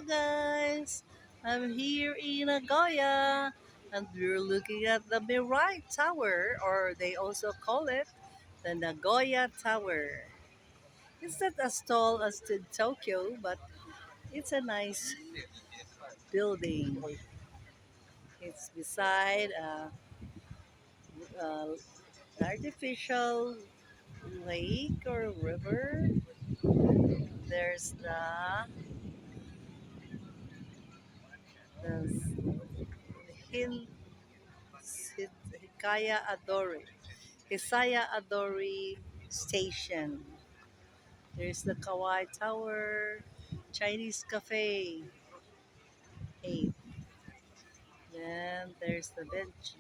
guys, I'm here in Nagoya and we're looking at the Mirai Tower, or they also call it the Nagoya Tower. It's not as tall as the Tokyo, but it's a nice building. It's beside a artificial lake or river. There's the Hin Hikaya Adori. Hisaya Adori Station. There's the Kawai Tower, Chinese Cafe. 8. Then there's the bench.